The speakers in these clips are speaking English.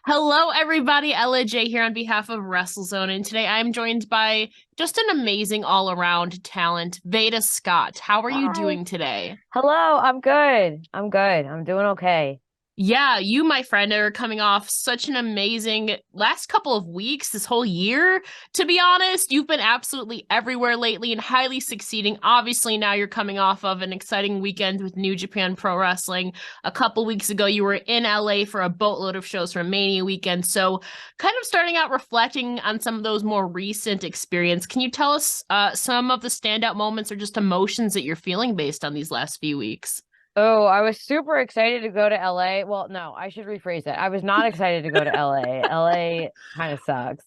Hello, everybody. Ella J here on behalf of WrestleZone, and today I'm joined by just an amazing all-around talent, Veda Scott. How are you Hi. doing today? Hello, I'm good. I'm good. I'm doing okay. Yeah, you, my friend, are coming off such an amazing last couple of weeks, this whole year. To be honest, you've been absolutely everywhere lately and highly succeeding. Obviously, now you're coming off of an exciting weekend with New Japan Pro Wrestling. A couple weeks ago, you were in LA for a boatload of shows for Mania weekend. So, kind of starting out reflecting on some of those more recent experience, can you tell us some of the standout moments or just emotions that you're feeling based on these last few weeks? Oh, I was super excited to go to LA. Well, no, I should rephrase that. I was not excited to go to LA. LA kind of sucks.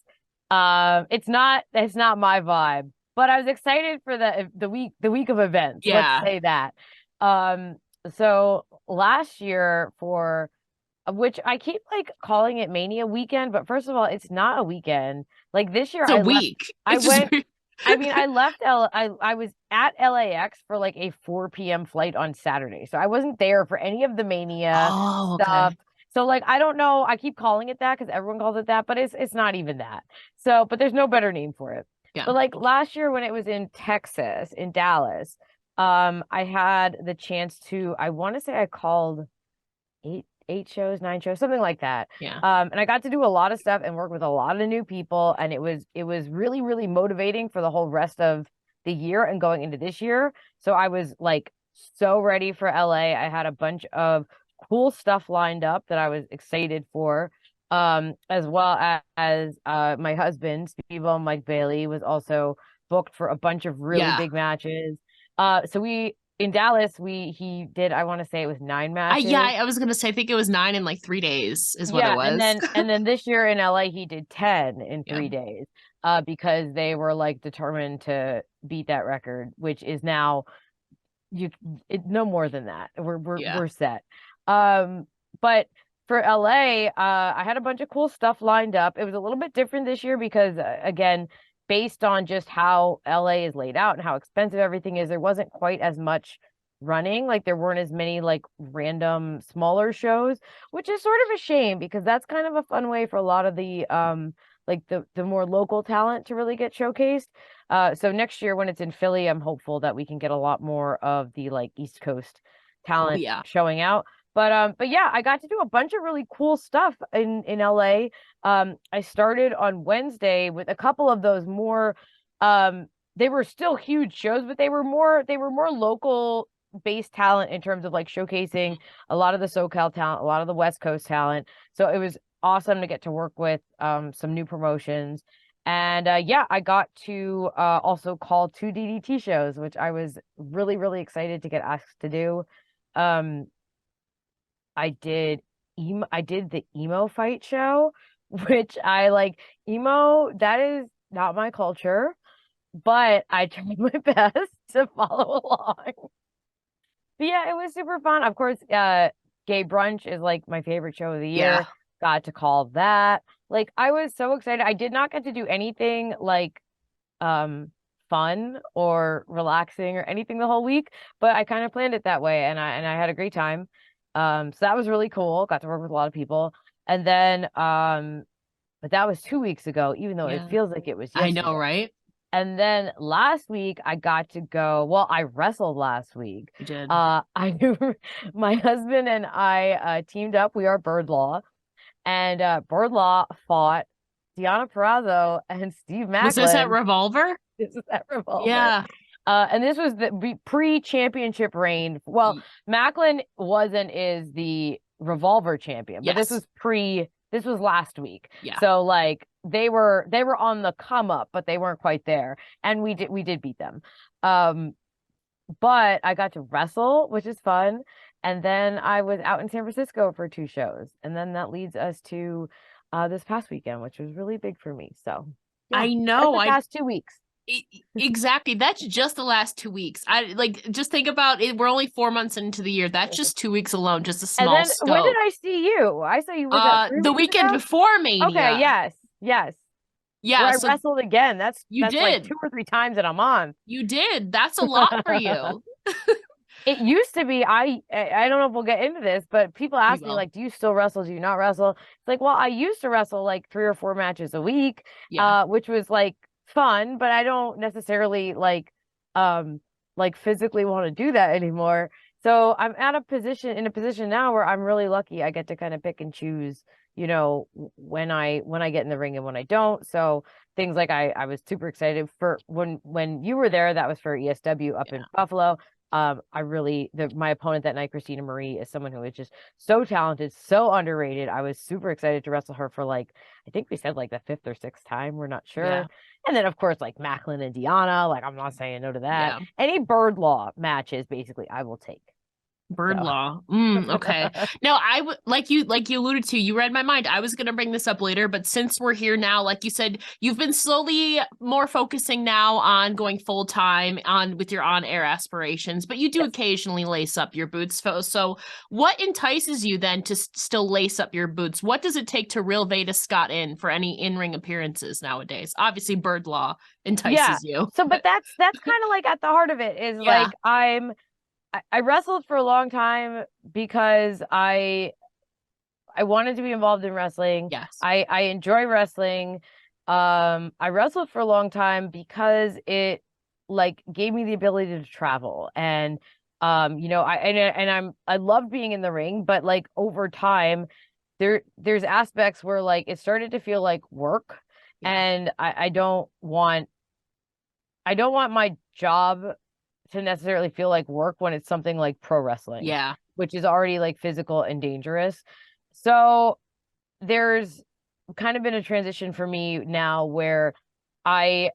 It's not my vibe, but I was excited for the week of events. Let's Yeah. say that. Um, so last year for which I keep like calling it Mania weekend, but first of all, it's not a weekend. Like this year It's a I left week. I It's just went I left I was at LAX for like a 4 p.m. flight on Saturday. So I wasn't there for any of the Mania Oh, stuff. okay. So like I don't know, I keep calling it that because everyone calls it that, but it's not even that. So, but there's no better name for it. Yeah. But like last year when it was in Texas, in Dallas, I had the chance to I want to say I called eight shows, nine shows, something like that. Yeah. And I got to do a lot of stuff and work with a lot of new people, and it was really, really motivating for the whole rest of the year and going into this year. So I was like so ready for LA. I had a bunch of cool stuff lined up that I was excited for. As well as my husband, Steve Mike Bailey, was also booked for a bunch of really Yeah. big matches. So we in Dallas, he did, I want to say it was nine Yeah, matches. I was gonna say I think it was 9 in like 3 days is what it Yeah, and was. then this year in LA he did 10 in Yeah. 3 days. Because they were like determined to beat that record, which is now you no more than that. Yeah. We're set. Um, but for LA, I had a bunch of cool stuff lined up. It was a little bit different this year because again, based on just how LA is laid out and how expensive everything is, there wasn't quite as much running. Like there weren't as many like random smaller shows, which is sort of a shame because that's kind of a fun way for a lot of the like the more local talent to really get showcased. So next year when it's in Philly, I'm hopeful that we can get a lot more of the like East Coast Oh talent yeah. showing out. But yeah, I got to do a bunch of really cool stuff in LA. I started on Wednesday with a couple of those more um they were still huge shows, but they were more local based talent in terms of like showcasing a lot of the SoCal talent, a lot of the West Coast talent. So it was awesome to get to work with some new promotions. And yeah, I got to also call two DDT shows, which I was really, really excited to get asked to do. Um, I did the emo fight show, which I like emo, that is not my culture, but I tried my best to follow along. But yeah, it was super fun. Of course, Gay Brunch is like my favorite show of the Yeah. year. Got to call that. Like I was so excited. I did not get to do anything like um fun or relaxing or anything the whole week, but I kind of planned it that way and I had a great time. So that was really cool. Got to work with a lot of people. And then but that was 2 weeks ago, even though it Yeah. feels like it was I know, yesterday. right? And then last week I got to go, well, I wrestled last week. You did. I my husband and I teamed up. We are Bird Law, and Bird Law fought Deanna Perrazzo and Steve Was this at Macklin. Revolver? This is that Revolver. Yeah. And this was the pre-championship reign. Well, Y- Macklin was and is the Revolver champion, but yes. this was last week. Yeah. So like they were on the come up, but they weren't quite there. And we did beat them. Um, but I got to wrestle, which is fun. And then I was out in San Francisco for two shows. And then that leads us to this past weekend, which was really big for me. So yeah, I that's know. the I past 2 weeks. exactly. That's just the last 2 weeks. I like just think about it. We're only 4 months into the year. That's just 2 weeks alone, just a And small then when did scope. I see you? I saw you, was that three The weeks weekend ago? before Okay, Mania. yes, yes. Where Yeah, I so wrestled again. That's you that's like did. 2 or 3 times that I'm on. You did. That's a lot for you. It used to be, I don't know if we'll get into this, but people We ask me will. like, do you still wrestle? Do you not wrestle? It's like, well, I used to wrestle like 3 or 4 matches a week, Yeah. which was like fun, but I don't necessarily um like physically want to do that anymore. So I'm at in a position now where I'm really lucky. I get to kind of pick and choose, when I get in the ring and when I don't. So things like I was super excited for when you were there. That was for ESW up in Yeah. Buffalo. My opponent that night, Christina Marie, is someone who is just so talented, so underrated. I was super excited to wrestle her for like, I think we said like the fifth or sixth time. We're not Yeah. sure. And then of course like Macklin and Deanna, like I'm not saying no to that. Yeah. Any bird law matches, basically, I will take. Bird So law. Okay. No, I would like you alluded to, you read my mind. I was gonna bring this up later, but since we're here now, like you said, you've been slowly more focusing now on going full time on with your on-air aspirations, but you do yes. occasionally lace up your boots. So what entices you then to still lace up your boots? What does it take to reel Veda Scott in for any in-ring appearances nowadays? Obviously, bird law Yeah. entices you, So, but but that's kind of like at the heart of it is yeah. like I wrestled for a long time because I wanted to be involved in wrestling. Yes. I enjoy wrestling. I wrestled for a long time because it like gave me the ability to travel and I love being in the ring, but like over time there's aspects where like it started to feel like work, Yeah. and I don't want my job to necessarily feel like work when it's something like pro wrestling, Yeah. which is already like physical and dangerous. So there's kind of been a transition for me now where I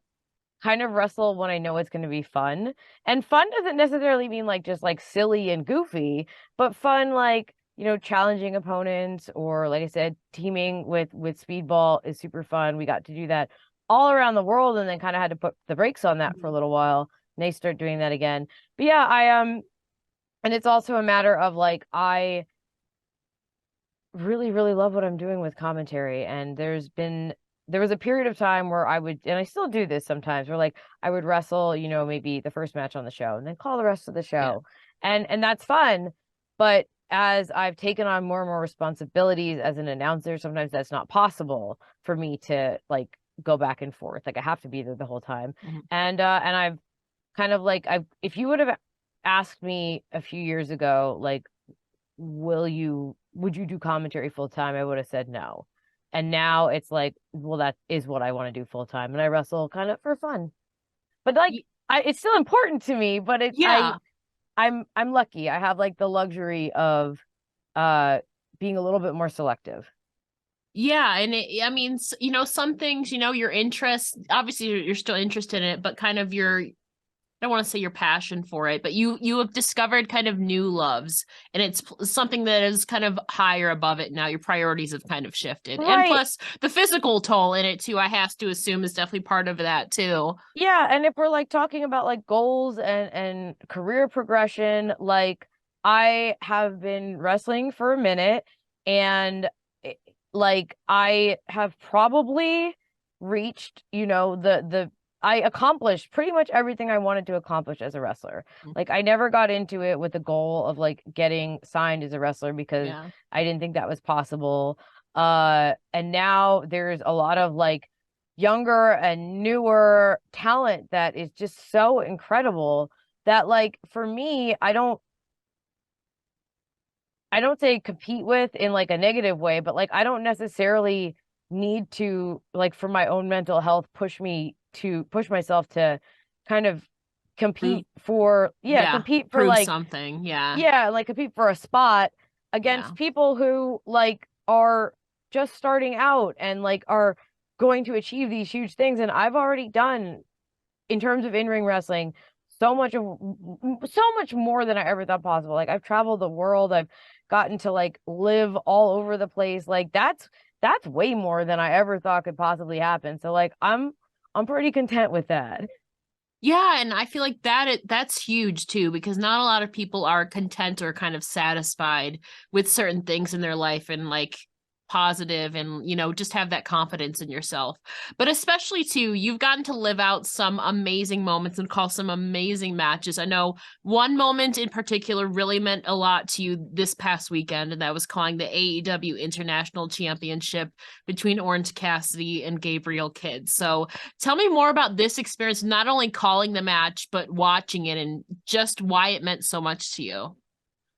kind of wrestle when I know it's going to be fun. And fun doesn't necessarily mean like just like silly and goofy, but fun like, challenging opponents, or like I said, teaming with Speedball is super fun. We got to do that all around the world and then kind of had to put the brakes on that for a Mhm. little while. And they start doing that again. But yeah, and it's also a matter of like I really, really love what I'm doing with commentary. And there was a period of time where I would, and I still do this sometimes, where like I would wrestle, maybe the first match on the show and then call the rest of the Yeah. show. And that's fun. But as I've taken on more and more responsibilities as an announcer, sometimes that's not possible for me to like go back and forth. Like I have to be there the whole time. Mhm. And I've kind of like I've if you would have asked me a few years ago, like, would you do commentary full time? I would have said no. And now it's like, well, that is what I want to do full time. And I wrestle kind of for fun. But like it's still important to me, but Yeah. I'm lucky. I have like the luxury of uh being a little bit more selective. Yeah, and some things, your interest, obviously you're still interested in it, but kind of I don't want to say your passion for it, but you have discovered kind of new loves, and it's something that is kind of higher above it now. Your priorities have kind of shifted. And Right. plus the physical toll in it too, I have to assume is definitely part of that too. Yeah, and if we're like talking about like goals and career progression, like I have been wrestling for a minute, and it- like I have probably reached, the I accomplished pretty much everything I wanted to accomplish as a wrestler. Like I never got into it with the goal of like getting signed as a wrestler because Yeah. I didn't think that was possible. And now there's a lot of like younger and newer talent that is just so incredible that like for me I don't say compete with in like a negative way, but like I don't necessarily need to, like, for my own mental health, push myself to kind of Prove yeah, compete for prove like, something. Yeah. yeah, like compete for a spot Yeah. against people who like are just starting out and like are going to achieve these huge things. And I've already done, in terms of in-ring wrestling, so much more than I ever thought possible. Like I've traveled the world, I've gotten to like live all over the place. Like that's way more than I ever thought could possibly happen. So like I'm pretty content with that. Yeah, and I feel like that's huge too, because not a lot of people are content or kind of satisfied with certain things in their life, and like positive and, just have that confidence in yourself. But especially too, you've gotten to live out some amazing moments and call some amazing matches. I know one moment in particular really meant a lot to you this past weekend, and that was calling the AEW International Championship between Orange Cassidy and Gabriel Kidd. So tell me more about this experience, not only calling the match, but watching it and just why it meant so much to you.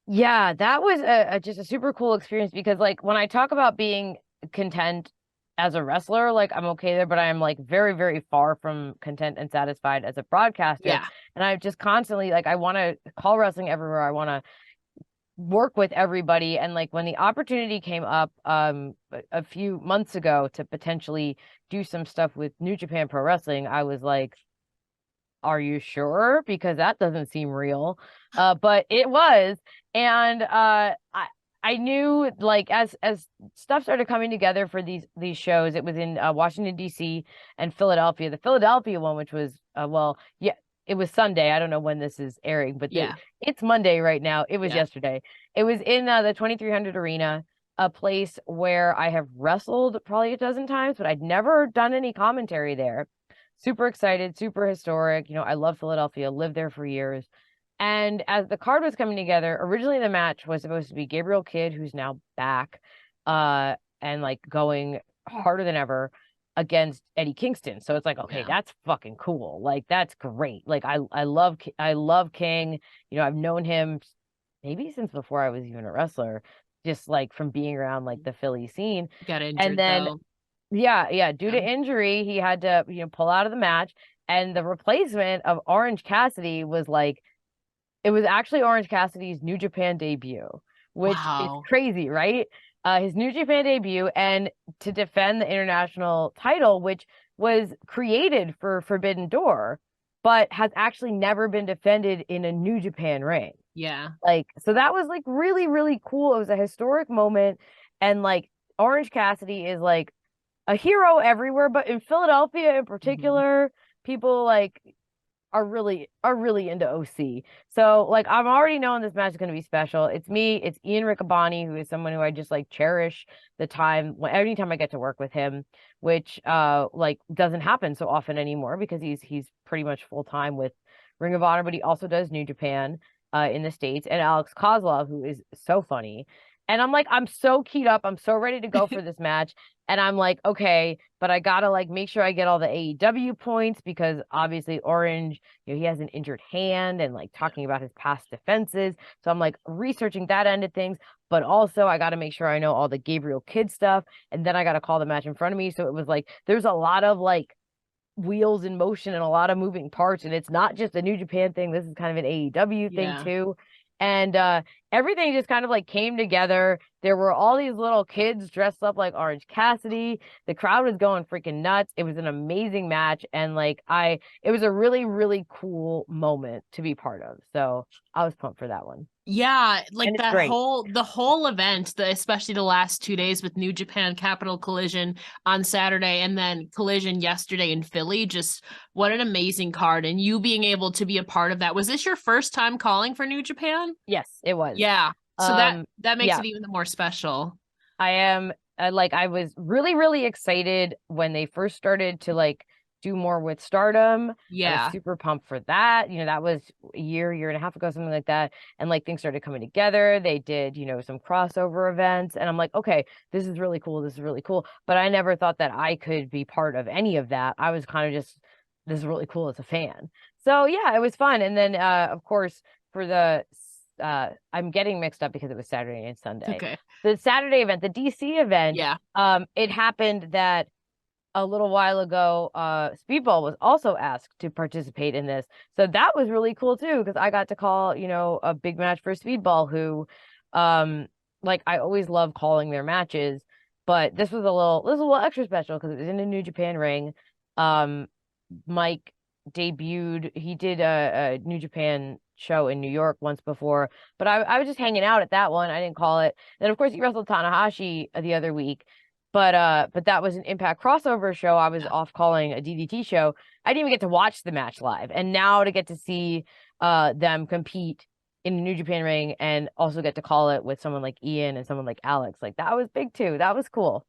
Yeah, that was just a super cool experience because like when I talk about being content as a wrestler, like I'm okay there, but I am like very, very far from content and satisfied as a broadcaster. Yeah. And I just constantly like I want to call wrestling everywhere. I want to work with everybody. And like when the opportunity came up a few months ago to potentially do some stuff with New Japan Pro Wrestling, I was like, are you sure? Because that doesn't seem real. But it was. And I knew like as stuff started coming together for these shows, it was in Washington D.C. and Philadelphia. The Philadelphia one, which was yeah, it was Sunday. I don't know when this is airing, but Yeah. it's Monday right now. It was Yeah. yesterday. It was in the 2300 Arena, a place where I have wrestled probably a dozen times, but I'd never done any commentary there. Super excited, super historic. I love Philadelphia, lived there for years. And as the card was coming together, originally the match was supposed to be Gabriel Kidd, who's now back, and like going harder than ever against Eddie Kingston. So it's like, okay, that's fucking cool. Like that's great. Like I love King. I've known him maybe since before I was even a wrestler, just like from being around like the Philly scene. Got And injured then though. yeah, due to injury, he had to, pull out of the match. And the replacement of Orange Cassidy was like, it was actually Orange Cassidy's New Japan debut, which is Wow. crazy, right? His New Japan debut and to defend the international title, which was created for Forbidden Door, but has actually never been defended in a New Japan ring. Yeah. Like, so that was like really, really cool. It was a historic moment. And like Orange Cassidy is like a hero everywhere, but in Philadelphia in particular, people like are really into OC. So like I'm already knowing this match is going to be special. It's me, it's Ian Riccaboni, who is someone who I just like cherish the time anytime I get to work with him, which like doesn't happen so often anymore because he's pretty much full time with Ring of Honor, but he also does New Japan in the States, and Alex Kozlov, who is so funny. And I'm like, I'm so keyed up. I'm so ready to go for this match. And I'm like, okay, but I gotta like make sure I get all the AEW points because obviously Orange, he has an injured hand and like talking about his past defenses. So I'm like researching that end of things, but also I gotta make sure I know all the Gabriel Kidd stuff. And then I gotta call the match in front of me. So it was like there's a lot of like wheels in motion and a lot of moving parts. And it's not just a New Japan thing. This is kind of an AEW thing too. And everything just kind of like came together. There were all these little kids dressed up like Orange Cassidy. The crowd was going freaking nuts. It was an amazing match. And like it was a really, really cool moment to be part of. So I was pumped for that one. Yeah, like And it's that great. the whole event, especially the last 2 days with New Japan Capital Collision on Saturday and then Collision yesterday in Philly, just what an amazing card. And you being able to be a part of that. Was this your first time calling for New Japan? Yes, it was. Yeah. So that makes Yeah, it even more special. I am like I was really, really excited when they first started to like do more with Stardom. I was Yeah. super pumped for that. That was a year and a half ago, something like that. And like things started coming together. They did, some crossover events. And I'm like, okay, this is really cool. This is really cool. But I never thought that I could be part of any of that. I was kind of just, this is really cool as a fan. So yeah, it was fun. And then of course for the I'm getting mixed up because it was Saturday and Sunday. Okay. The Saturday event, the DC event, Yeah. it happened that a little while ago, Speedball was also asked to participate in this. So that was really cool too, because I got to call, a big match for Speedball, who like I always love calling their matches, but this was a little extra special because it was in a New Japan ring. Mike debuted, he did a New Japan show in New York once before, but I was just hanging out at that one. I didn't call it. Then of course he wrestled Tanahashi the other week. But that was an Impact crossover show. I was off calling a DDT show. I didn't even get to watch the match live. And now to get to see them compete in a New Japan ring and also get to call it with someone like Ian and someone like Alex. Like that was big too. That was cool.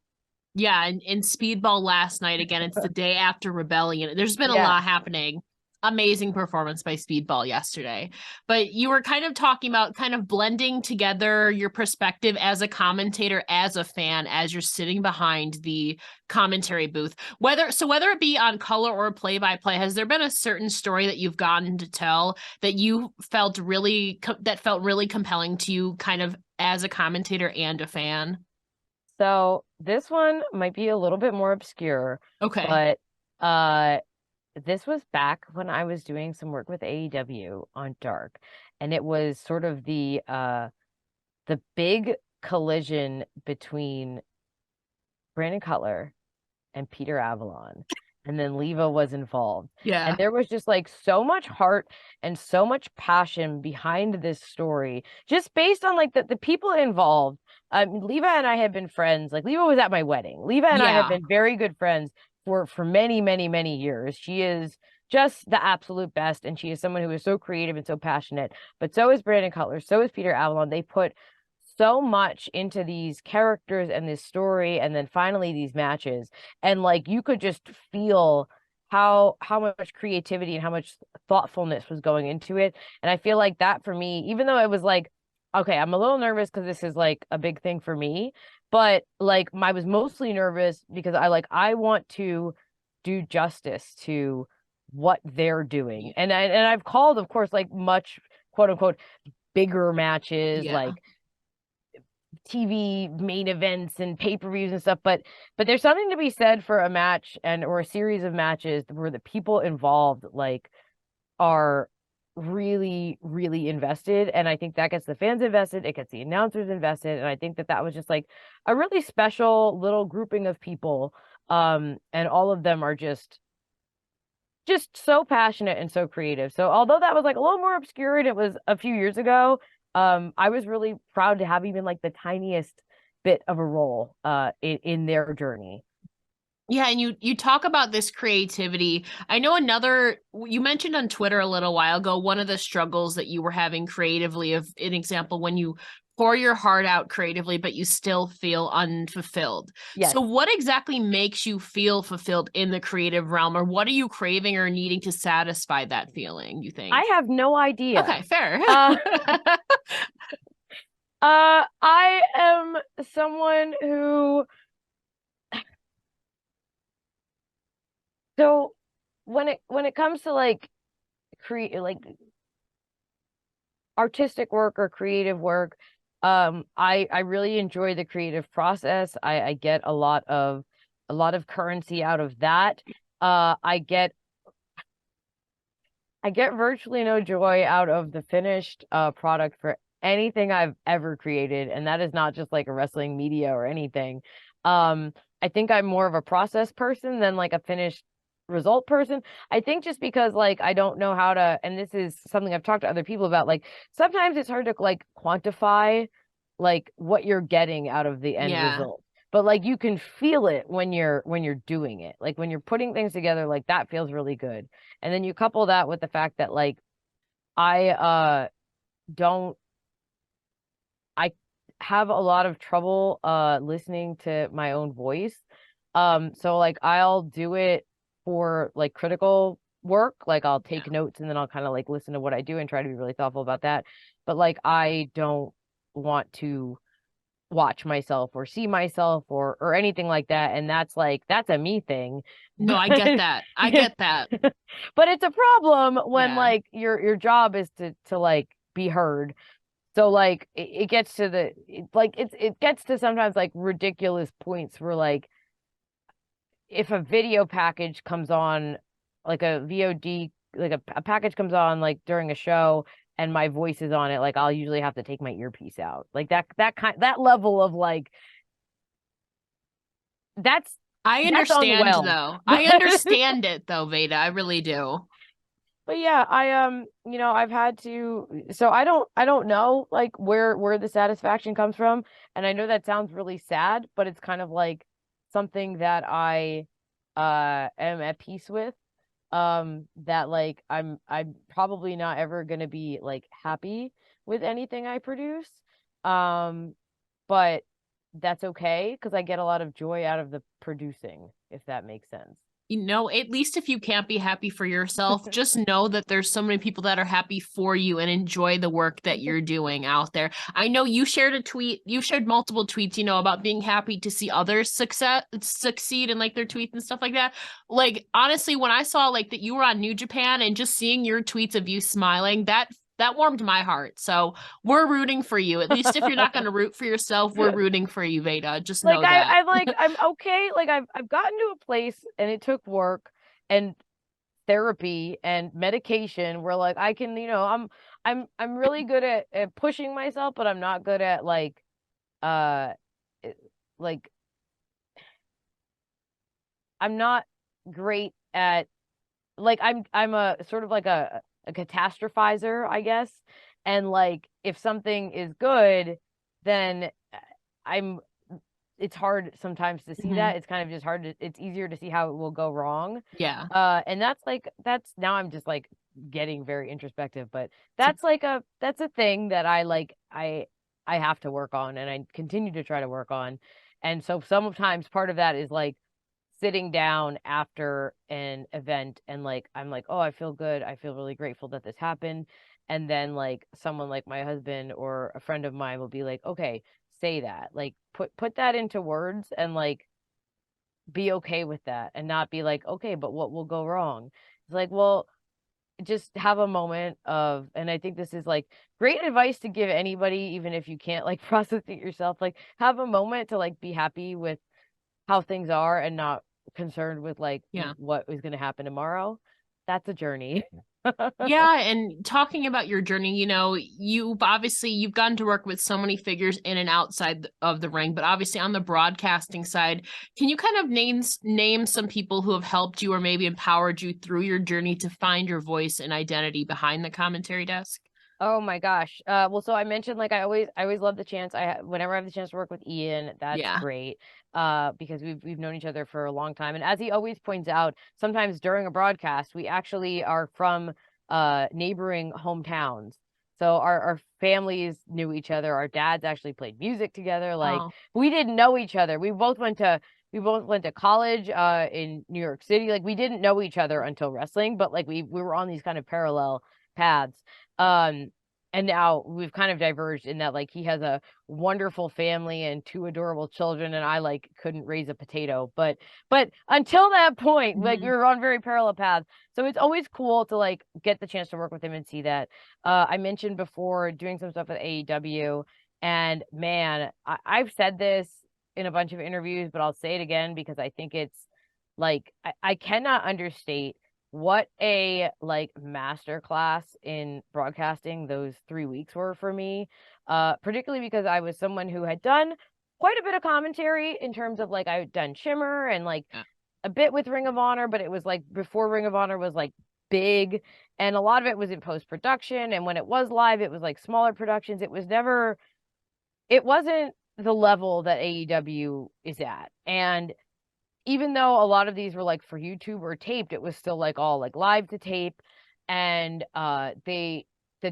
Yeah, and in Speedball last night, again, it's the day after Rebellion. There's been a Yeah. lot happening. Amazing performance by Speedball yesterday. But you were kind of talking about kind of blending together your perspective as a commentator, as a fan, as you're sitting behind the commentary booth. Whether it be on color or play by play, has there been a certain story that you've gotten to tell that you felt really compelling to you kind of as a commentator and a fan? So this one might be a little bit more obscure, Okay. but uh this was back when I was doing some work with AEW on Dark, and it was sort of the big collision between Brandon Cutler and Peter Avalon. And then Leva was involved. And Yeah. there was just like so much heart and so much passion behind this story, just based on like the people involved. Leva and I had been friends. Like Leva was at my wedding. Leva and I have Yeah. been very good friends for many, many, many years. She is just the absolute best, and she is someone who is so creative and so passionate. But so is Brandon Cutler, so is Peter Avalon. They put so much into these characters and this story, and then finally these matches, and like you could just feel how much creativity and how much thoughtfulness was going into it. And I feel like that for me, even though it was like, okay, I'm a little nervous because this is like a big thing for me, but like I was mostly nervous because I want to do justice to what they're doing. And I've called, of course, like much quote unquote bigger matches, Yeah. like TV main events and pay-per-views and stuff, but there's something to be said for a match and or a series of matches where the people involved like are really, really invested. And I think that gets the fans invested, it gets the announcers invested, and I think that that was just like a really special little grouping of people. And all of them are just so passionate and so creative. So although that was like a little more obscure and it was a few years ago, I was really proud to have even like the tiniest bit of a role in their journey. Yeah, and you talk about this creativity. I know another you mentioned on Twitter a little while ago one of the struggles that you were having creatively of an example when you pour your heart out creatively but you still feel unfulfilled. Yes. So what exactly makes you feel fulfilled in the creative realm, or what are you craving or needing to satisfy that feeling, you I think? have no idea. Okay, fair. Uh I am someone who, so when it comes to like create like artistic work or creative work, I really enjoy the creative process. I get a lot of currency out of that. I get virtually no joy out of the finished product for anything I've ever created, and that is not just like a wrestling media or anything. I think I'm more of a process person than like a finished result person. I think just because like I don't know how to, and this is something I've talked to other people about, like sometimes it's hard to like quantify like what you're getting out of the end Yeah. result. But like you can feel it when you're doing it. Like when you're putting things together, like that feels really good. And then you couple that with the fact that like I don't I have a lot of trouble listening to my own voice. So like I'll do it for like critical work, like I'll Yeah. take notes and then I'll kind of like listen to what I do and try to be really thoughtful about that. But like I don't want to watch myself or see myself or anything like that, and that's like that's a me thing. No, But I get that. I get that. but it's a problem when Yeah. like your job is to like be heard. So like it gets to it gets to sometimes like ridiculous points where like if a video package comes on, like a VOD, like a package comes on like during a show and my voice is on it, like I'll usually have to take my earpiece out. Like that level of like that's I that's understand unwell. though. I understand it though, Veda. I really do. But yeah, I've had to, so I don't know like where the satisfaction comes from. And I know that sounds really sad, but it's kind of like something that I am at peace with. That like I'm probably not ever gonna be like happy with anything I produce. But that's okay because I get a lot of joy out of the producing, if that makes sense. At least if you can't be happy for yourself, just know that there's so many people that are happy for you and enjoy the work that you're doing out there. I know you shared a tweet, you shared multiple tweets, about being happy to see others succeed and like their tweets and stuff like that. Like honestly, when I saw like that you were on New Japan and just seeing your tweets of you smiling, that warmed my heart. So we're rooting for you. At least if you're not going to root for yourself, we're rooting for you, Veda. Just know that. I'm okay. Like I've gotten to a place, and it took work and therapy and medication where like I can, I'm really good at pushing myself, but I'm not good at uh like I'm not great at I'm a sort of like a catastrophizer, I guess. And like if something is good, then I'm it's hard sometimes to see that. It's kind of just hard to it's easier to see how it will go wrong. Yeah. And that's now I'm just like getting very introspective, but that's a thing that I have to work on, and I continue to try to work on. And so sometimes part of that is like sitting down after an event and like I'm like, oh, I feel good. I feel really grateful that this happened. And then like someone like my husband or a friend of mine will be like, okay, say that. Like put that into words and like be okay with that and not be like, okay, but what will go wrong? It's like, well, just have a moment of, and I think this is like great advice to give anybody, even if you can't like process it yourself, like have a moment to like be happy with how things are and not concerned with like what is going to happen tomorrow. That's a journey. Yeah, and talking about your journey, you've gotten to work with so many figures in and outside of the ring, but obviously on the broadcasting side, can you kind of name some people who have helped you or maybe empowered you through your journey to find your voice and identity behind the commentary desk? Oh my gosh. Well, so I mentioned like I always love the chance. Whenever I have the chance to work with Ian, that's great. Because we've known each other for a long time. And as he always points out, sometimes during a broadcast, we actually are from neighboring hometowns. So our families knew each other. Our dads actually played music together. Like we didn't know each other. We both went to college in New York City. Like we didn't know each other until wrestling, but like we were on these kind of parallel paths. Um, and now we've kind of diverged in that like he has a wonderful family and two adorable children, and I like couldn't raise a potato. But until that point, like we were on very parallel paths. So it's always cool to like get the chance to work with him and see that. I mentioned before doing some stuff with AEW, and man, I've said this in a bunch of interviews, but I'll say it again because I think it's like I cannot understate what a like masterclass in broadcasting those 3 weeks were for me. Particularly because I was someone who had done quite a bit of commentary in terms of like I had done Shimmer and like a bit with Ring of Honor, but it was like before Ring of Honor was like big, and a lot of it was in post-production, and when it was live it was like smaller productions. It wasn't the level that AEW is at. And even though a lot of these were like for YouTube or taped, it was still like all like live to tape. And the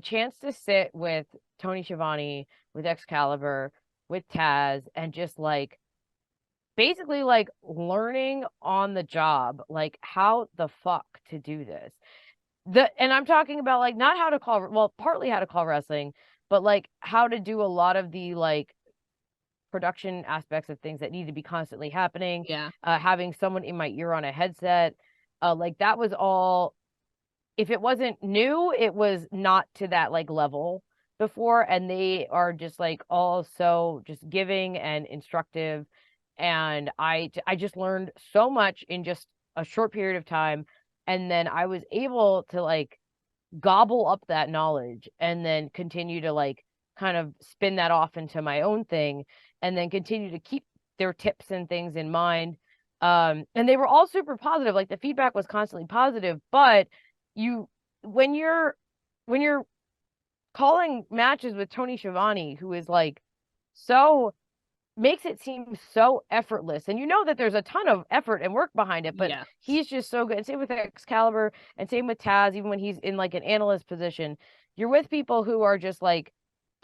chance to sit with Tony Schiavone, with Excalibur, with Taz, and just like basically like learning on the job, like how the fuck to do this. And I'm talking about like not how to call, well, partly how to call wrestling, but like how to do a lot of the like production aspects of things that need to be constantly happening. Having someone in my ear on a headset, like that was all. If it wasn't new, it was not to that like level before, and they are just like all so just giving and instructive, and I just learned so much in just a short period of time, and then I was able to like gobble up that knowledge and then continue to like kind of spin that off into my own thing, and then continue to keep their tips and things in mind. And they were all super positive. Like the feedback was constantly positive, but when you're calling matches with Tony Schiavone, who is like so makes it seem so effortless, and you know that there's a ton of effort and work behind it, but he's just so good. And same with Excalibur, and same with Taz, even when he's in like an analyst position. You're with people who are just like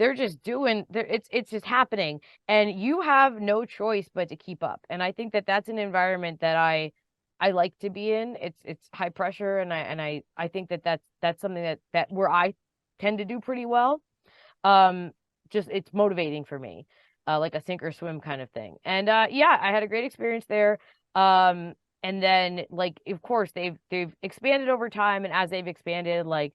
they're just doing it's just happening, and you have no choice but to keep up. And I think that that's an environment that I like to be in. It's high pressure, and I think that that's something that where I tend to do pretty well. Just it's motivating for me, like a sink or swim kind of thing. And yeah, I had a great experience there. And then, like, of course, they've expanded over time, and as they've expanded, like,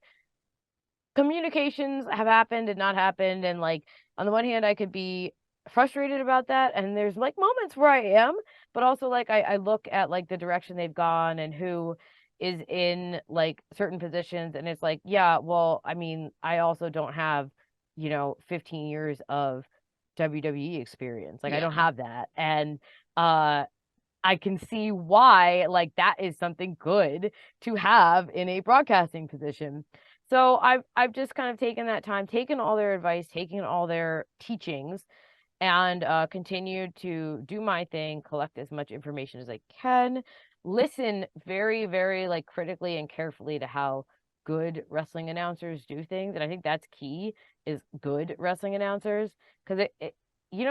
communications have happened and not happened. And like, on the one hand, I could be frustrated about that, and there's like moments where I am, but also like I look at like the direction they've gone and who is in like certain positions, and it's like, yeah, well, I mean, I also don't have, 15 years of WWE experience. Like, I don't Yeah. have that. And I can see why, like, that is something good to have in a broadcasting position. So I've just kind of taken that time, taken all their advice, taken all their teachings, and continued to do my thing, collect as much information as I can, listen very, very like critically and carefully to how good wrestling announcers do things. And I think that's key, is good wrestling announcers, because you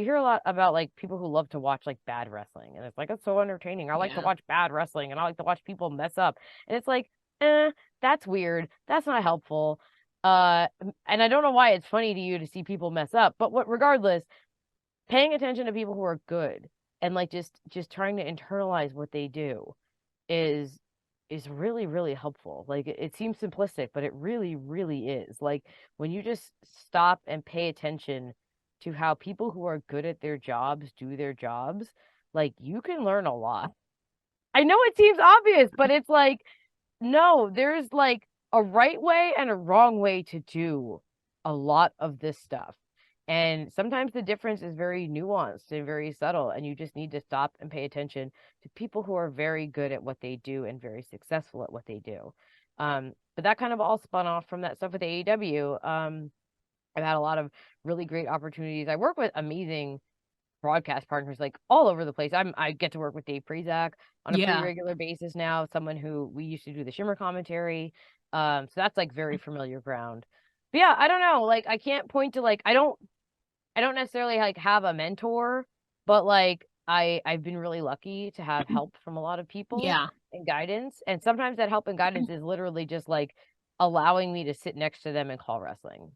hear a lot about like people who love to watch like bad wrestling, and it's like, it's so entertaining. I like to Yeah. watch bad wrestling, and I like to watch people mess up. And it's like, that's weird. That's not helpful. And I don't know why it's funny to you to see people mess up, but regardless, paying attention to people who are good and like just trying to internalize what they do is really, really helpful. Like, it seems simplistic, but it really, really is. Like, when you just stop and pay attention to how people who are good at their jobs do their jobs, like, you can learn a lot. I know it seems obvious, but it's like, no, there's like a right way and a wrong way to do a lot of this stuff. And sometimes the difference is very nuanced and very subtle, and you just need to stop and pay attention to people who are very good at what they do and very successful at what they do. But that kind of all spun off from that stuff with AEW. I've had a lot of really great opportunities. I work with amazing broadcast partners like all over the place. I get to work with Dave Prizak on a pretty Yeah. regular basis now, someone who we used to do the Shimmer commentary. So that's like very familiar ground. But yeah, I don't know. Like, I can't point to like, I don't necessarily like have a mentor, but like I've been really lucky to have help from a lot of people Yeah. and guidance. And sometimes that help and guidance is literally just like allowing me to sit next to them and call wrestling.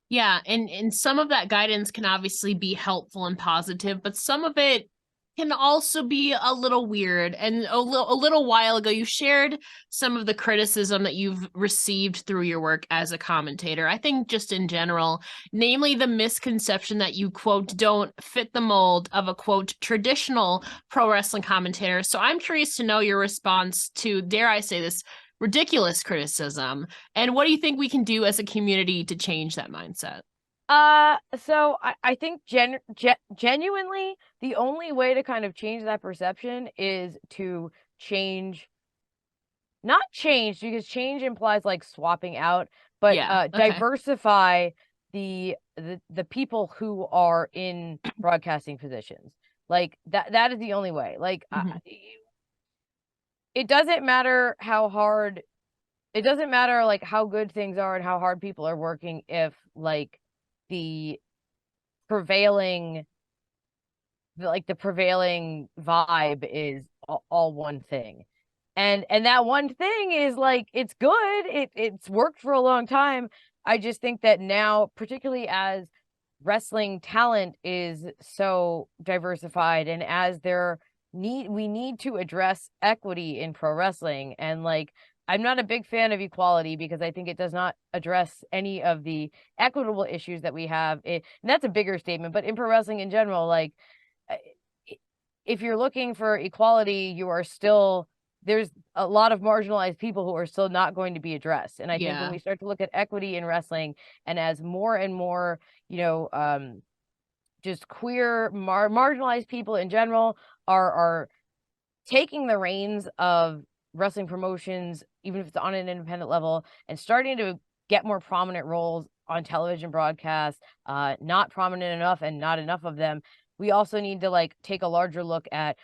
Yeah, and some of that guidance can obviously be helpful and positive, but some of it can also be a little weird. And a little while ago, you shared some of the criticism that you've received through your work as a commentator. I think just in general, namely the misconception that you, quote, don't fit the mold of a, quote, traditional pro wrestling commentator. So I'm curious to know your response to, dare I say this, ridiculous criticism, and what do you think we can do as a community to change that mindset? So I think genuinely the only way to kind of change that perception is to change, not change, because change implies like swapping out, but Yeah. Okay. diversify the people who are in broadcasting positions. Like, that is the only way. Like, Mhm. it doesn't matter how hard, it doesn't matter like how good things are and how hard people are working if like the prevailing the prevailing vibe is all one thing. And that one thing is like, it's good, it's worked for a long time. I just think that now, particularly as wrestling talent is so diversified, and as we need to address equity in pro wrestling. And like, I'm not a big fan of equality because I think it does not address any of the equitable issues that we have. And that's a bigger statement, but in pro wrestling in general, like, uh, if you're looking for equality, there's a lot of marginalized people who are still not going to be addressed. And I think when Yeah. we start to look at equity in wrestling, and as more and more, just queer marginalized people in general are taking the reins of wrestling promotions, even if it's on an independent level, and starting to get more prominent roles on television broadcasts, not prominent enough and not enough of them, we also need to like take a larger look at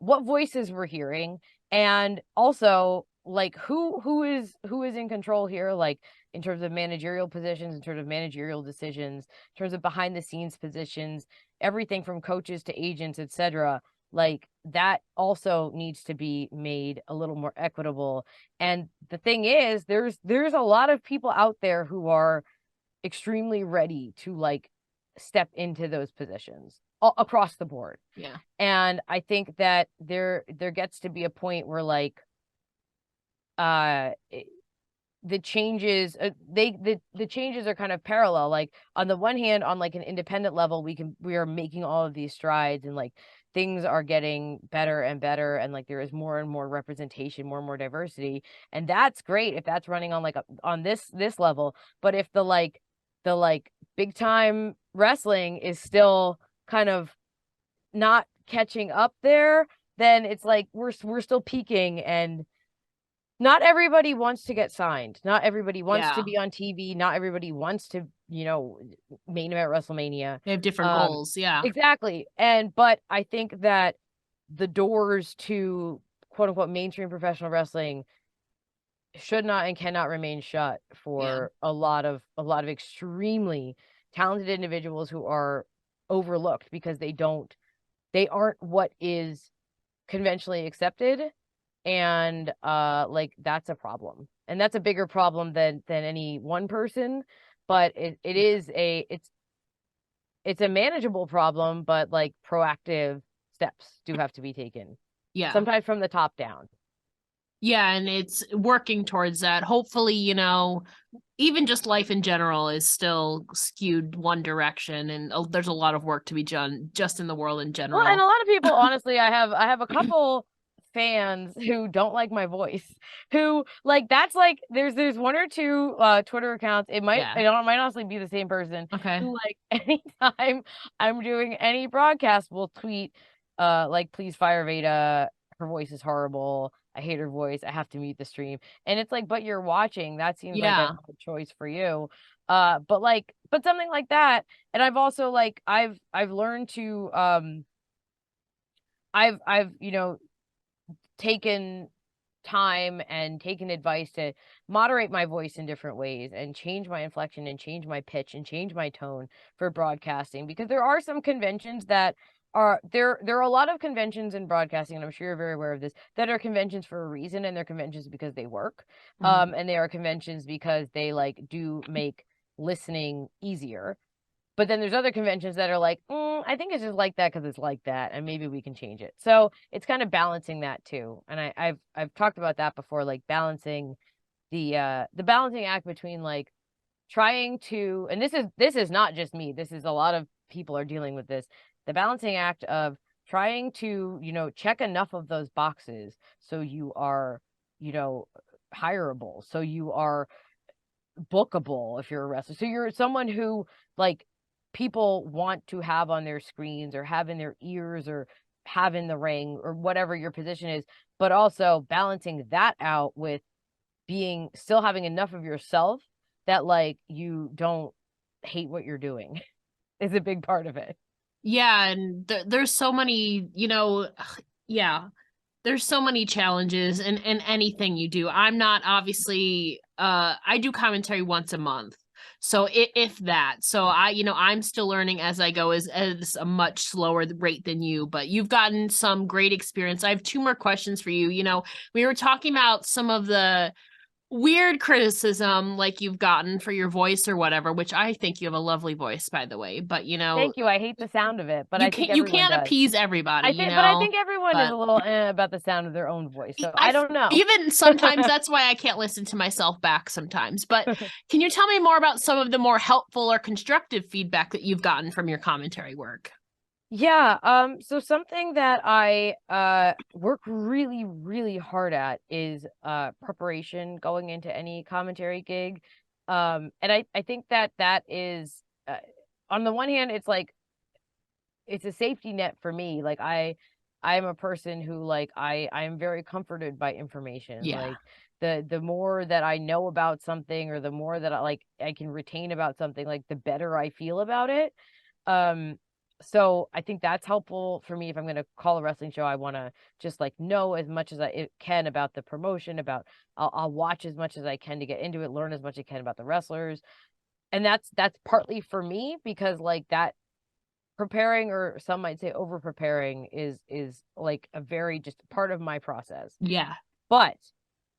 what voices we're hearing, and also like who is in control here, like in terms of managerial positions, in terms of managerial decisions, in terms of behind the scenes positions, everything from coaches to agents, etc. Like that also needs to be made a little more equitable. And the thing is, there's a lot of people out there who are extremely ready to like step into those positions across the board. Yeah. And I think that there gets to be a point where like uh the changes the changes are kind of parallel. Like on the one hand, on like an independent level, we are making all of these strides, and like things are getting better and better, and like there is more and more representation, more and more diversity, and that's great if that's running on like on this level. But if the big time wrestling is still kind of not catching up there, then it's like we're still peaking, and not everybody wants to get signed. Not everybody wants to be on TV. Not everybody wants to, main event WrestleMania. They have different goals. Yeah. Exactly. But I think that the doors to quote unquote mainstream professional wrestling should not and cannot remain shut for a lot of extremely talented individuals who are overlooked because they aren't what is conventionally accepted. And like that's a problem, and that's a bigger problem than any one person, but it's a manageable problem, but like proactive steps do have to be taken, sometimes from the top down. And it's working towards that. Hopefully, even just life in general is still skewed one direction, and there's a lot of work to be done just in the world in general. Well, and a lot of people, honestly, I have a couple fans who don't like my voice, who like that's like there's one or two Twitter accounts, it might honestly be the same person, who like anytime I'm doing any broadcast will tweet like, please fire Veda, her voice is horrible, I hate her voice, I have to mute the stream. And it's like, but you're watching, that seems like a choice for you. But something like that. And I've also like I've learned to I've taken time and taken advice to moderate my voice in different ways and change my inflection and change my pitch and change my tone for broadcasting, because there are some conventions that are there are a lot of conventions in broadcasting, and I'm sure you're very aware of this, that are conventions for a reason, and they're conventions because they work. And they are conventions because they like do make listening easier. But then there's other conventions that are like, I think it's just like that because it's like that, and maybe we can change it. So it's kind of balancing that too. And I've talked about that before, like balancing the balancing act between like trying to, and this is not just me, this is a lot of people are dealing with this, the balancing act of trying to, check enough of those boxes so you are, hireable, so you are bookable if you're a wrestler, so you're someone who like people want to have on their screens or have in their ears or have in the ring or whatever your position is, but also balancing that out with still having enough of yourself that like you don't hate what you're doing is a big part of it. And there's so many, there's so many challenges in anything you do. I'm not obviously I do commentary once a month. So if that, so I'm still learning as I go, as a much slower rate than you, but you've gotten some great experience. I have two more questions for you. We were talking about some of the weird criticism like you've gotten for your voice or whatever, which I think you have a lovely voice, by the way, but thank you. I hate the sound of it, but I think you can't appease everybody. but I think everyone is a little about the sound of their own voice, so I don't know. Even sometimes that's why I can't listen to myself back sometimes. But can you tell me more about some of the more helpful or constructive feedback that you've gotten from your commentary work? Yeah, so something that I work really, really hard at is preparation going into any commentary gig. And I think that is on the one hand, it's like it's a safety net for me. Like I'm a person who like I am very comforted by information. Like the more that I know about something, or the more that I can retain about something, like the better I feel about it. So I think that's helpful for me. If I'm going to call a wrestling show, I want to just like know as much as I can about the promotion, about I'll watch as much as I can to get into it, learn as much as I can about the wrestlers. And that's partly for me because like that preparing, or some might say over preparing, is like a very just part of my process. Yeah. But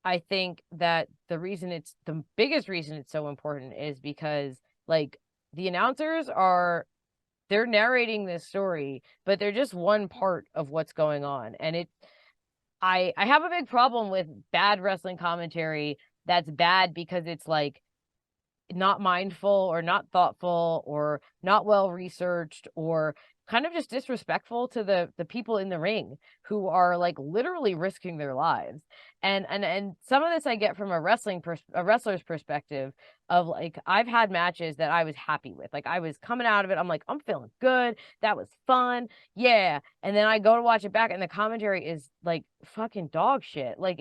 I think that the biggest reason it's so important is because like the announcers they're narrating this story, but they're just one part of what's going on. And I have a big problem with bad wrestling commentary that's bad because it's like not mindful or not thoughtful or not well researched or kind of just disrespectful to the people in the ring who are like literally risking their lives. And some of this I get from a wrestler's perspective of like I've had matches that I was happy with. Like I was coming out of it, I'm like, I'm feeling good. That was fun. Yeah. And then I go to watch it back and the commentary is like fucking dog shit. Like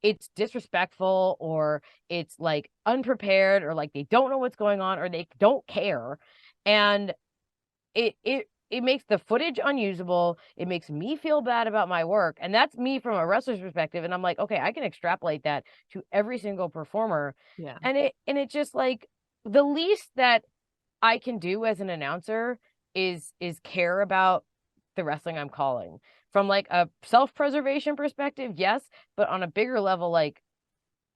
it's disrespectful, or it's like unprepared, or like they don't know what's going on, or they don't care. And it makes the footage unusable. It makes me feel bad about my work. And that's me from a wrestler's perspective. And I'm like, okay, I can extrapolate that to every single performer. Yeah. And it just like the least that I can do as an announcer is care about the wrestling I'm calling. From like a self-preservation perspective, yes, but on a bigger level, like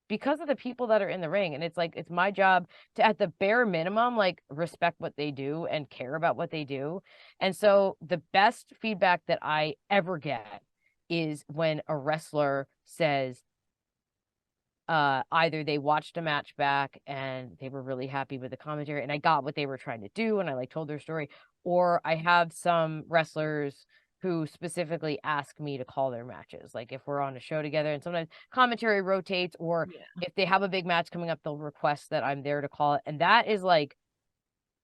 because of the people that are in the ring. And it's like it's my job to at the bare minimum like respect what they do and care about what they do. And so the best feedback that I ever get is when a wrestler says either they watched a match back and they were really happy with the commentary and I got what they were trying to do and I like told their story, or I have some wrestlers who specifically ask me to call their matches. Like if we're on a show together, and sometimes commentary rotates, or Yeah. if they have a big match coming up, they'll request that I'm there to call it. And that is like,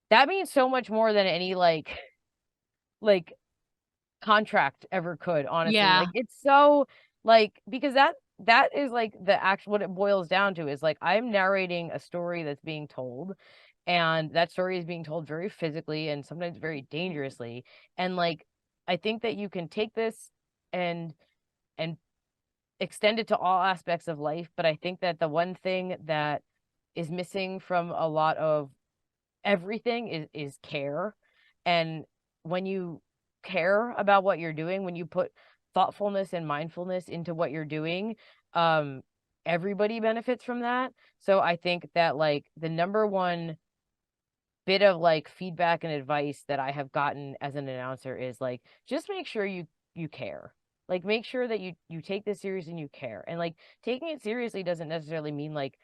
that means so much more than any like contract ever could, honestly. Yeah. Like it's so like, because that is like the actual, what it boils down to is like I'm narrating a story that's being told, and that story is being told very physically and sometimes very dangerously. And like I think that you can take this and and extend it to all aspects of life, but I think that the one thing that is missing from a lot of everything is care. And when you care about what you're doing, when you put thoughtfulness and mindfulness into what you're doing, um everybody benefits from that. So I think that like the number one bit of like feedback and advice that I have gotten as an announcer is like just make sure you care. Like make sure that you take this serious and you care. And like taking it seriously doesn't necessarily mean like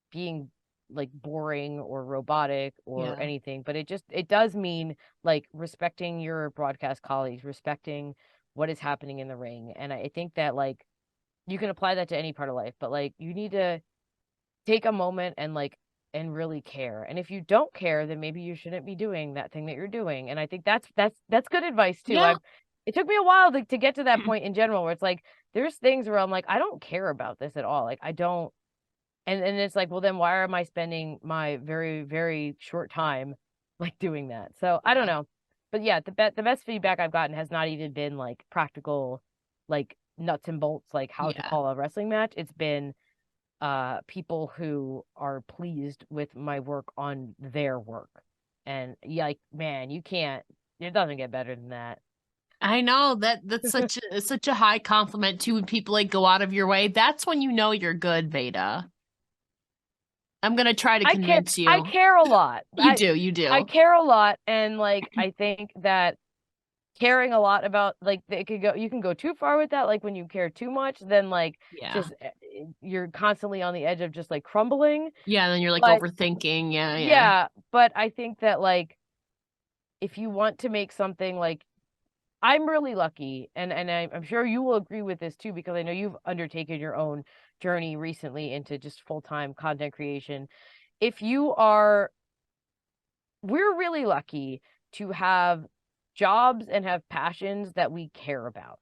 being like boring or robotic or Yeah. anything, but it does mean like respecting your broadcast colleagues, respecting what is happening in the ring. And I think that like you can apply that to any part of life, but like you need to take a moment and like and really care. And if you don't care, then maybe you shouldn't be doing that thing that you're doing. And I think that's good advice too. Yeah. It took me a while to get to that point in general where it's like there's things where I'm like I don't care about this at all. Like I don't. And it's like, well, then why am I spending my very, very short time like doing that? So I don't know. But yeah, the best feedback I've gotten has not even been like practical, like nuts and bolts, like how to Yeah. call a wrestling match. It's been people who are pleased with my work on their work. And yeah, like, man, it doesn't get better than that. I know that's such a high compliment too when people like go out of your way. That's when you know you're good, Veda. I'm gonna try to convince I you. care a lot. You do, you I do. care a lot. And like, I think that caring a lot about like you can go too far with that, like when you care too much, then like Yeah. just you're constantly on the edge of just like crumbling. Yeah, and then you're like But overthinking. Yeah, yeah. yeah, but I think that like if you want to make something like, I'm really lucky, and I'm sure you will agree with this too, because I know you've undertaken your own journey recently into just full-time content creation. If you are We're really lucky to have jobs and have passions that we care about,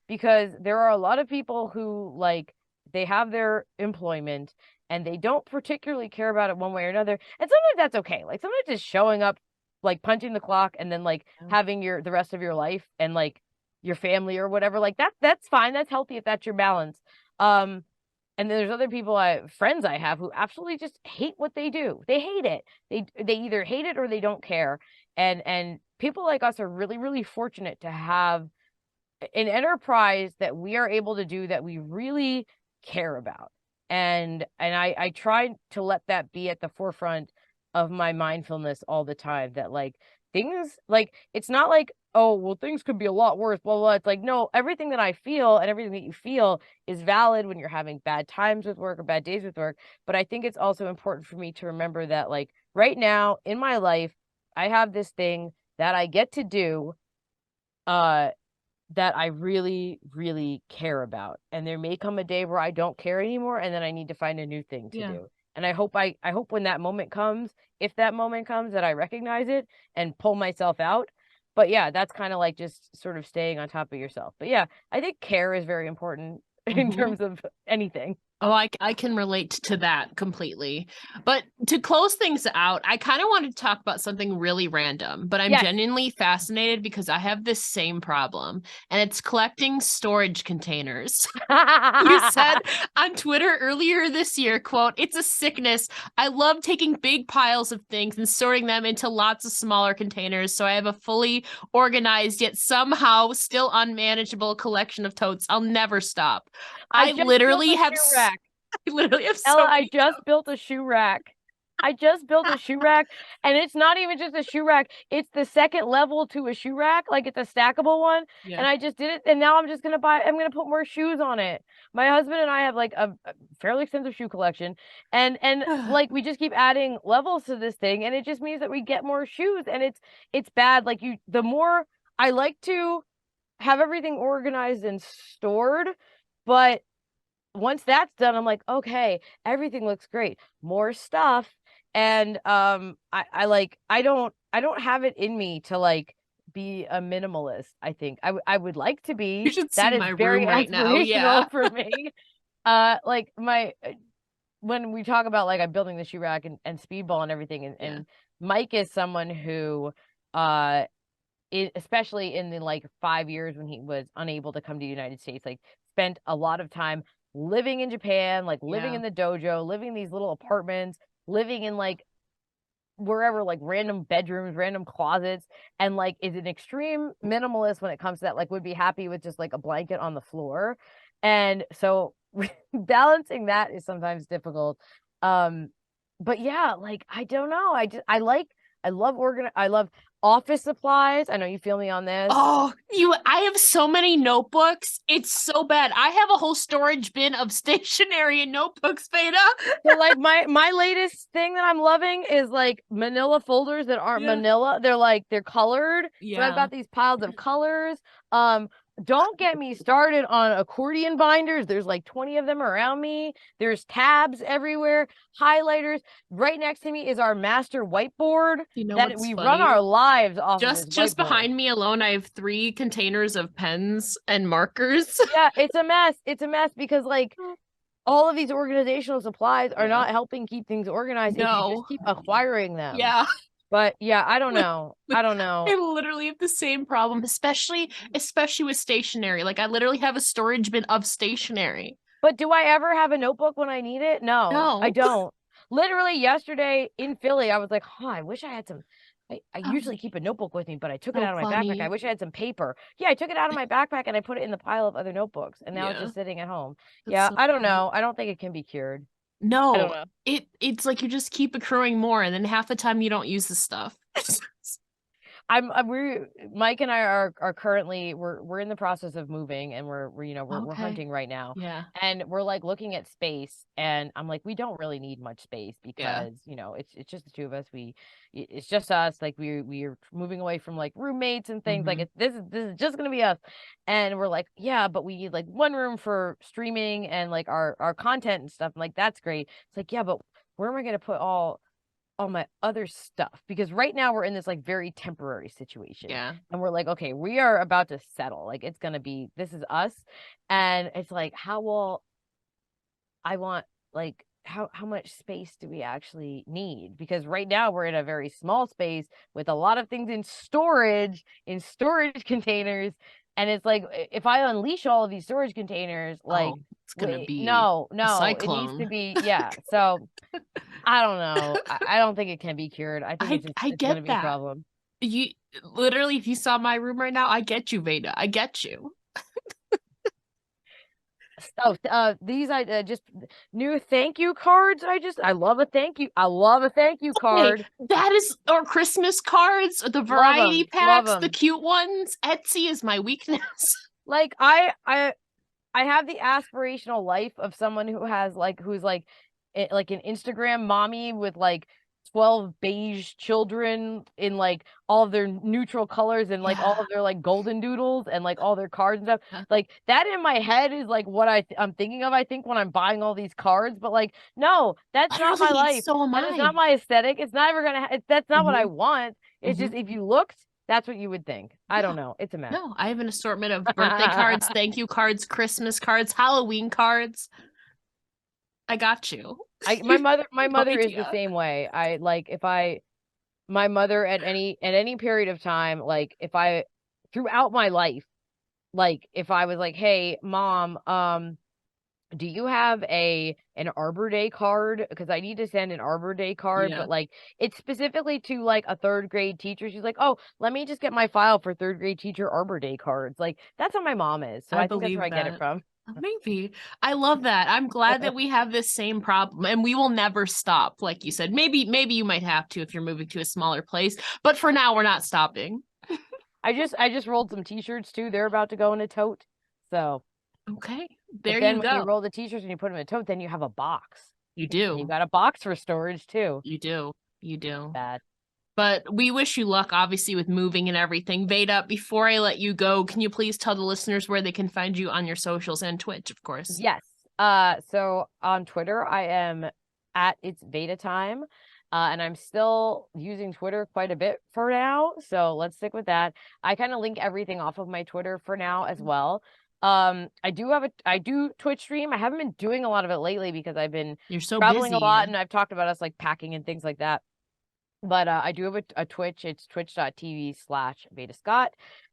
because there are a lot of people who like they have their employment and they don't particularly care about it one way or another. And sometimes that's okay. Like sometimes just showing up like punching the clock and then like having the rest of your life and like your family or whatever, like that's fine. That's healthy if that's your balance. And then there's other people, friends I have who absolutely just hate what they do. They hate it. They either hate it or they don't care. And people like us are really, really fortunate to have an enterprise that we are able to do that we really care about. And I try to let that be at the forefront of my mindfulness all the time, that like things, like it's not like, oh well, things could be a lot worse, blah blah. It's like, no, everything that I feel and everything that you feel is valid when you're having bad times with work or bad days with work. But I think it's also important for me to remember that like right now in my life, I have this thing that I get to do that I really, really care about. And there may come a day where I don't care anymore, and then I need to find a new thing to do. And I hope when that moment comes, if that moment comes, that I recognize it and pull myself out. But yeah, that's kind of like just sort of staying on top of yourself. But yeah, I think care is very important in terms of anything. Oh, I can relate to that completely. But to close things out, I kind of wanted to talk about something really random, but I'm genuinely fascinated because I have this same problem, and it's collecting storage containers. You said on Twitter earlier this year, quote, "It's a sickness. I love taking big piles of things and sorting them into lots of smaller containers, so I have a fully organized yet somehow still unmanageable collection of totes. I'll never stop." I literally have Ella, I just built a shoe rack. I just built a shoe rack, and it's not even just a shoe rack. It's the second level to a shoe rack. Like it's a stackable one. Yeah. And I just did it. And now I'm going to put more shoes on it. My husband and I have like a fairly extensive shoe collection, and like we just keep adding levels to this thing. And it just means that we get more shoes, and it's bad. Like the more I like to have everything organized and stored, but once that's done, I'm like, okay, everything looks great. More stuff. And I don't have it in me to like be a minimalist. I think I would like to be. You should see my room right now. Yeah. For me. Like when we talk about like I'm building the shoe rack and speedball and everything, and Mike is someone who especially in the like 5 years when he was unable to come to the United States, like spent a lot of time living in Japan, like living in the dojo, living in these little apartments, living in like wherever, like random bedrooms, random closets, and like is an extreme minimalist when it comes to that, like would be happy with just like a blanket on the floor. And so balancing that is sometimes difficult. But yeah, like I don't know. I love office supplies. I know you feel me on this. Oh, I have so many notebooks. It's so bad. I have a whole storage bin of stationery and notebooks, Veda. So like my latest thing that I'm loving is like manila folders that aren't manila. They're colored. Yeah. So I've got these piles of colors. Don't get me started on accordion binders. There's like 20 of them around me. There's tabs everywhere, highlighters. Right next to me is our master whiteboard that we run our lives off of. Just behind me alone, I have 3 containers of pens and markers. Yeah, it's a mess. It's a mess because like all of these organizational supplies are not helping keep things organized if you just keep acquiring them. Yeah. But yeah, I don't know. I literally have the same problem, especially with stationery. Like I literally have a storage bin of stationery. But do I ever have a notebook when I need it? No. I don't. Literally yesterday in Philly, I was like, I wish I had some. I usually keep a notebook with me, but I took it out of my backpack. I wish I had some paper. Yeah, I took it out of my backpack and I put it in the pile of other notebooks, and now it's just sitting at home. That's I don't know. I don't think it can be cured. No, it's like you just keep accruing more, and then half the time you don't use the stuff. Mike and I are currently we're in the process of moving, and we're hunting right now. Yeah. And we're like looking at space, and I'm like, we don't really need much space because it's just the two of us. It's just us. Like we're moving away from like roommates and things. Like this is just gonna be us. And we're like, yeah, but we need like one room for streaming and like our content and stuff. I'm like, that's great. It's like, yeah, but where am I gonna put all my other stuff? Because right now we're in this like very temporary situation. Yeah. And we're like, okay, we are about to settle. Like it's gonna be, this is us. And it's like, how will I want like how much space do we actually need? Because right now we're in a very small space with a lot of things in storage containers, and it's like if I unleash all of these storage containers, like it's gonna be no, a it needs to cyclone. be, yeah. So I don't know. I don't think it can be cured. I think I it's gonna get be a that. problem. You literally, if you saw my room right now, I get you, Veda. I get you. Oh, these just new thank you cards. I love a thank you. I love a thank you Hey, card. that is our Christmas cards, the Love variety them. Love packs, the them. cute ones. Etsy is my weakness. Like I have the aspirational life of someone who has like who's like an Instagram mommy with like 12 beige children in like all of their neutral colors and like all Yeah. of their like golden doodles and like all their cards and stuff. Like that in my head is like what I'm thinking of, I think, when I'm buying all these cards. But like, no, that's not my Literally, life. so am That is not I. my aesthetic. It's not ever gonna that's not what I Hmm. want. It's Hmm. just if you looked, that's what you would think. I Yeah. don't know. It's a mess. No, I have an assortment of birthday cards, thank you cards, Christmas cards, Halloween cards. I got you. My No mother is the idea. same way. I like if I my mother at any period of time, like if I throughout my life, like if I was like, "Hey, mom, do you have an Arbor Day card? Because I need to send an Arbor Day card, Yeah, but like it's specifically to like a third grade teacher." She's like, "Oh, let me just get my file for third grade teacher Arbor Day cards." Like that's how my mom is. So I I think that's where believe I get it that. from. Maybe. I love that. I'm glad that we have this same problem and we will never stop. Like you said, maybe you might have to if you're moving to a smaller place, but for now we're not stopping. I just rolled some t-shirts too. They're about to go in a tote. So Okay. but There then you when you go. roll the t-shirts and you put them in a tote, then you have a box. You And you do. got a box for storage too. You do. You do. Bad. But we wish you luck, obviously, with moving and everything. Veda, before I let you go, can you please tell the listeners where they can find you on your socials and Twitch, of course? Yes. So on Twitter, I am at It's Veda Time. And I'm still using Twitter quite a bit for now. So let's stick with that. I kind of link everything off of my Twitter for now as well. I do Twitch stream. I haven't been doing a lot of it lately because I've been You're so traveling a busy. lot and I've talked about us like packing and things like that. But I do have a Twitch. It's twitch.tv/Veda Scott.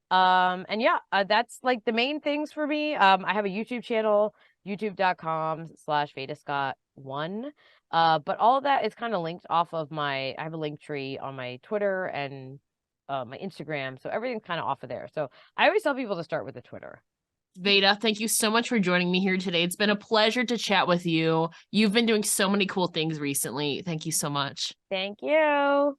And yeah, that's like the main things for me. I have a YouTube channel, youtube.com/Veda Scott 1. But all of that is kind of linked off of I have a link tree on my Twitter and my Instagram. So everything's kind of off of there. So I always tell people to start with the Twitter. Veda, thank you so much for joining me here today. It's been a pleasure to chat with you. You've been doing so many cool things recently. Thank you so much. Thank you.